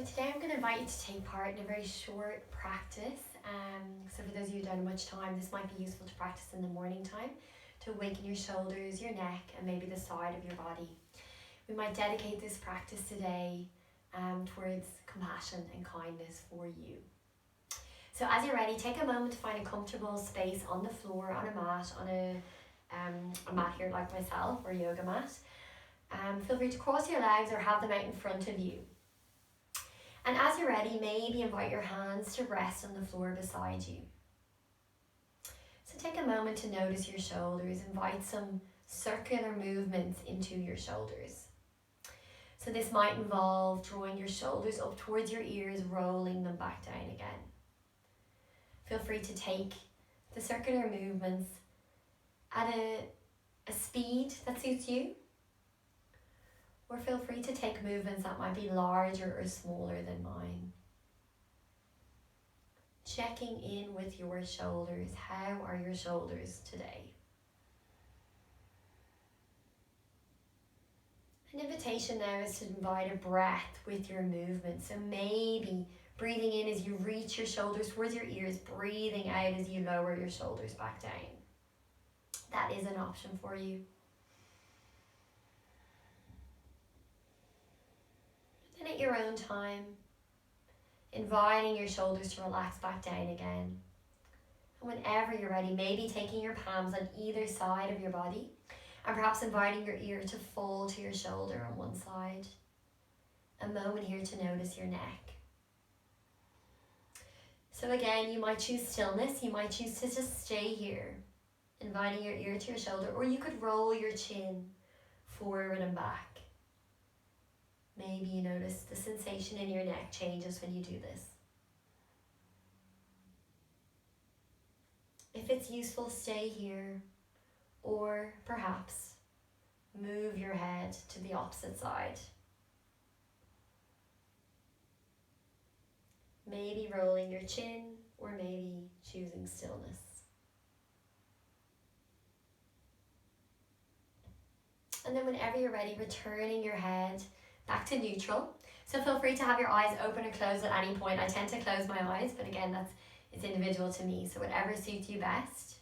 today I'm going to invite you to take part in a very short practice. So for those of you who don't have much time, this might be useful to practice in the morning time to awaken your shoulders, your neck, and maybe the side of your body. We might dedicate this practice today towards compassion and kindness for you. So as you're ready, take a moment to find a comfortable space on the floor, on a mat, on a mat here like myself, or a yoga mat. Feel free to cross your legs or have them out in front of you. And as you're ready, maybe invite your hands to rest on the floor beside you. So take a moment to notice your shoulders. Invite some circular movements into your shoulders. So this might involve drawing your shoulders up towards your ears, rolling them back down again. Feel free to take the circular movements at a speed that suits you. Or feel free to take movements that might be larger or smaller than mine. Checking in with your shoulders. How are your shoulders today? An invitation now is to invite a breath with your movement. So maybe breathing in as you reach your shoulders towards your ears, breathing out as you lower your shoulders back down. That is an option for you. And at your own time, inviting your shoulders to relax back down again. And whenever you're ready, maybe taking your palms on either side of your body and perhaps inviting your ear to fall to your shoulder on one side. A moment here to notice your neck. So again, you might choose stillness. You might choose to just stay here, inviting your ear to your shoulder, or you could roll your chin forward and back. Maybe you notice the sensation in your neck changes when you do this. If it's useful, stay here, or perhaps move your head to the opposite side. Maybe rolling your chin, or maybe choosing stillness. And then whenever you're ready, returning your head back to neutral. So feel free to have your eyes open or closed at any point. I tend to close my eyes, but again, it's individual to me. So whatever suits you best.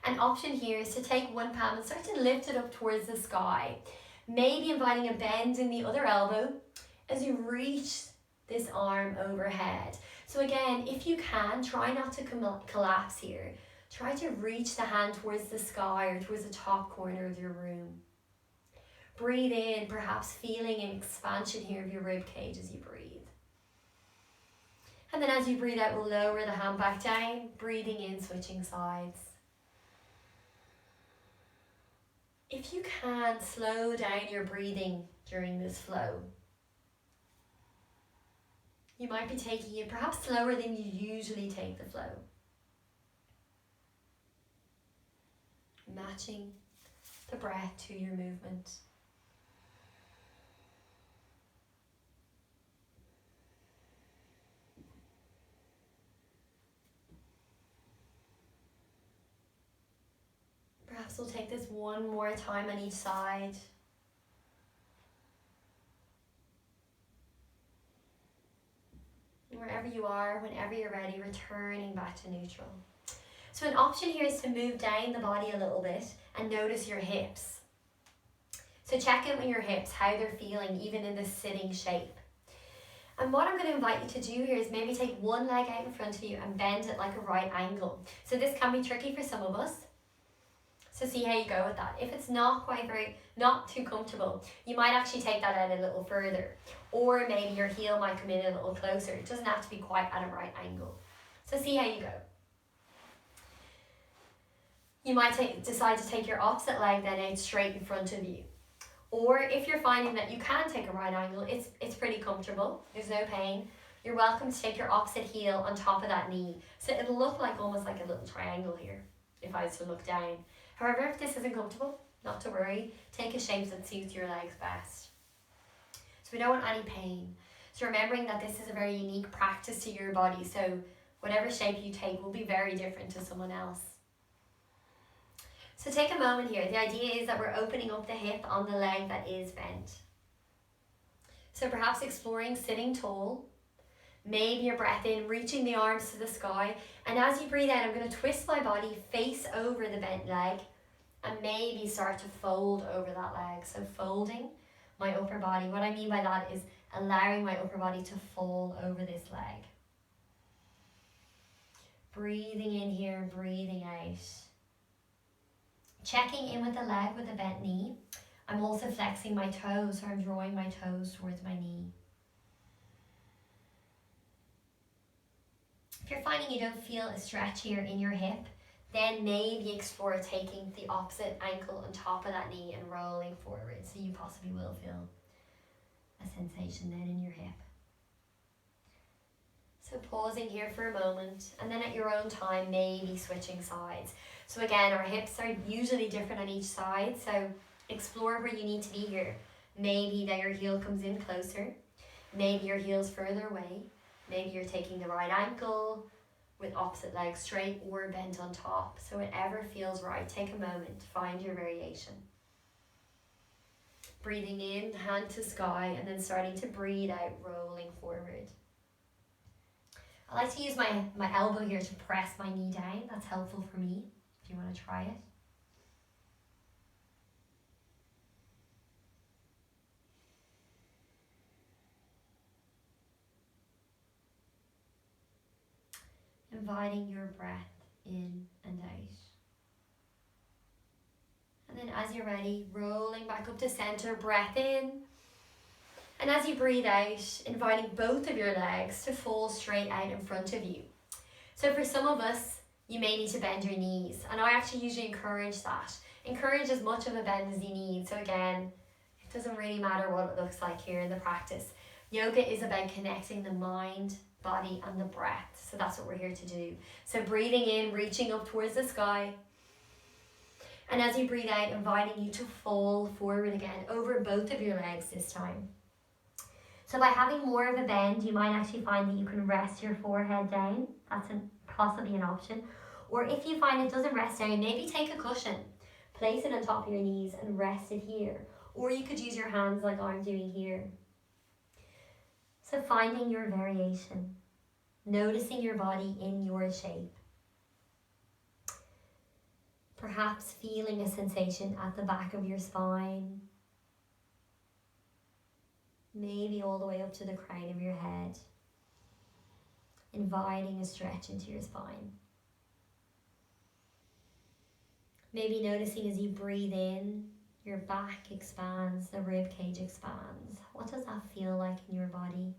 An option here is to take one palm and start to lift it up towards the sky. Maybe inviting a bend in the other elbow as you reach this arm overhead. So again, if you can, try not to collapse here. Try to reach the hand towards the sky or towards the top corner of your room. Breathe in, perhaps feeling an expansion here of your rib cage as you breathe. And then as you breathe out, we'll lower the hand back down, breathing in, switching sides. If you can, slow down your breathing during this flow. You might be taking it perhaps slower than you usually take the flow. Matching the breath to your movement. Perhaps we'll take this one more time on each side. Wherever you are, whenever you're ready, returning back to neutral. So an option here is to move down the body a little bit and notice your hips. So check in with your hips, how they're feeling, even in this sitting shape. And what I'm going to invite you to do here is maybe take one leg out in front of you and bend it like a right angle. So this can be tricky for some of us. So see how you go with that. If it's not too comfortable, you might actually take that out a little further. Or maybe your heel might come in a little closer. It doesn't have to be quite at a right angle. So see how you go. You might decide to take your opposite leg then out straight in front of you. Or if you're finding that you can take a right angle, it's pretty comfortable. There's no pain. You're welcome to take your opposite heel on top of that knee. So it'll look like almost like a little triangle here, if I was to look down. However, if this isn't comfortable, not to worry. Take a shape that suits your legs best. So we don't want any pain. So remembering that this is a very unique practice to your body. So whatever shape you take will be very different to someone else. So take a moment here. The idea is that we're opening up the hip on the leg that is bent. So perhaps exploring sitting tall. Maybe your breath in, reaching the arms to the sky. And as you breathe out, I'm going to twist my body face over the bent leg and maybe start to fold over that leg. So folding my upper body. What I mean by that is allowing my upper body to fall over this leg. Breathing in here, breathing out. Checking in with the leg with the bent knee. I'm also flexing my toes, so I'm drawing my toes towards my knee. If you're finding you don't feel a stretch here in your hip, then maybe explore taking the opposite ankle on top of that knee and rolling forward. So you possibly will feel a sensation then in your hip. So pausing here for a moment, and then at your own time, maybe switching sides. So again, our hips are usually different on each side, so explore where you need to be here. Maybe that your heel comes in closer, maybe your heel's further away, maybe you're taking the right ankle with opposite leg straight or bent on top. So whatever feels right, take a moment to find your variation. Breathing in, hand to sky, and then starting to breathe out, rolling forward. I like to use my elbow here to press my knee down. That's helpful for me if you want to try it. Inviting your breath in and out. And then as you're ready, rolling back up to center, breath in. And as you breathe out, inviting both of your legs to fall straight out in front of you. So for some of us, you may need to bend your knees. And I actually usually encourage that. Encourage as much of a bend as you need. So again, it doesn't really matter what it looks like here in the practice. Yoga is about connecting the mind, body, and the breath. So that's what we're here to do. So breathing in, reaching up towards the sky. And as you breathe out, inviting you to fall forward again over both of your legs this time. So by having more of a bend, you might actually find that you can rest your forehead down. That's possibly an option. Or if you find it doesn't rest down, maybe take a cushion, place it on top of your knees and rest it here. Or you could use your hands like I'm doing here. So finding your variation, noticing your body in your shape. Perhaps feeling a sensation at the back of your spine. Maybe all the way up to the crown of your head. Inviting a stretch into your spine. Maybe noticing as you breathe in, your back expands, the rib cage expands. What does that feel like in your body?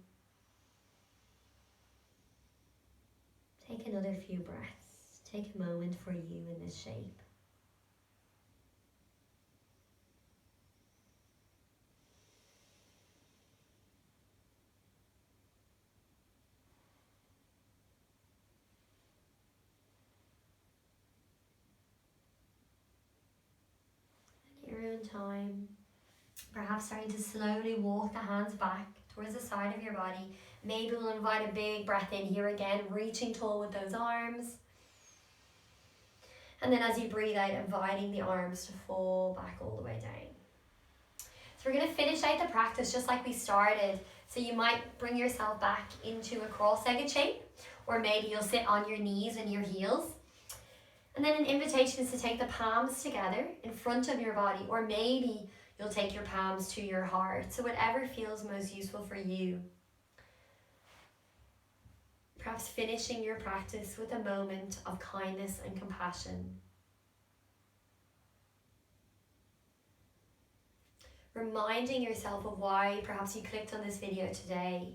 Take another few breaths. Take a moment for you in this shape. Your own time, perhaps starting to slowly walk the hands back towards the side of your body. Maybe we'll invite a big breath in here again, reaching tall with those arms. And then as you breathe out, inviting the arms to fall back all the way down. So we're going to finish out the practice just like we started. So you might bring yourself back into a cross-legged shape, or maybe you'll sit on your knees and your heels. And then an invitation is to take the palms together in front of your body, or maybe you'll take your palms to your heart. So whatever feels most useful for you. Perhaps finishing your practice with a moment of kindness and compassion. Reminding yourself of why perhaps you clicked on this video today.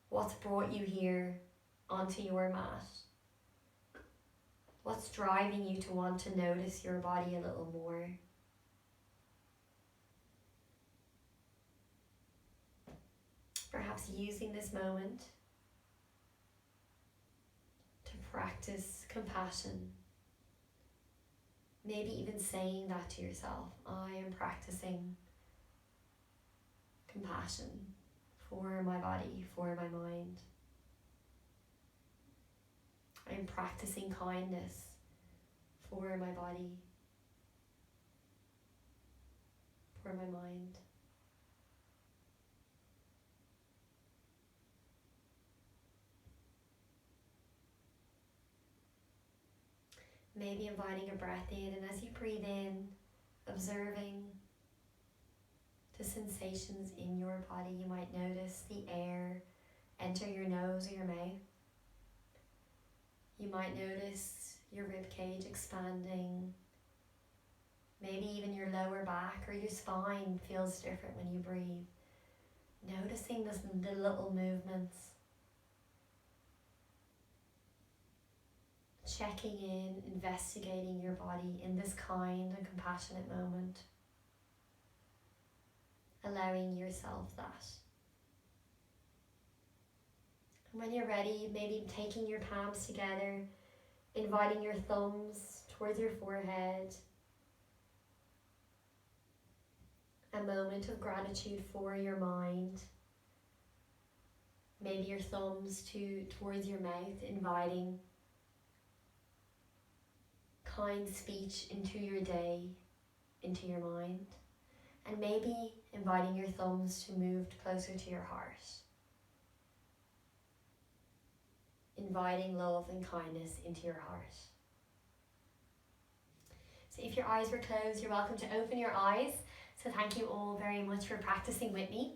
What's brought you here onto your mat. What's driving you to want to notice your body a little more? Perhaps using this moment to practice compassion. Maybe even saying that to yourself. I am practicing compassion for my body, for my mind. I am practicing kindness for my body, for my mind. Maybe inviting a breath in, and as you breathe in, observing the sensations in your body. You might notice the air enter your nose or your mouth. You might notice your rib cage expanding. Maybe even your lower back or your spine feels different when you breathe. Noticing the little movements. Checking in, investigating your body in this kind and compassionate moment. Allowing yourself that. And when you're ready, maybe taking your palms together, inviting your thumbs towards your forehead. A moment of gratitude for your mind. Maybe your thumbs towards your mouth, inviting kind speech into your day, into your mind. And maybe inviting your thumbs to move closer to your heart. Inviting love and kindness into your heart. So if your eyes were closed, you're welcome to open your eyes. So thank you all very much for practicing with me.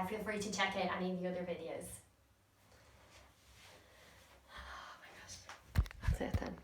Feel free to check out any of the other videos. Oh my gosh. That's it then.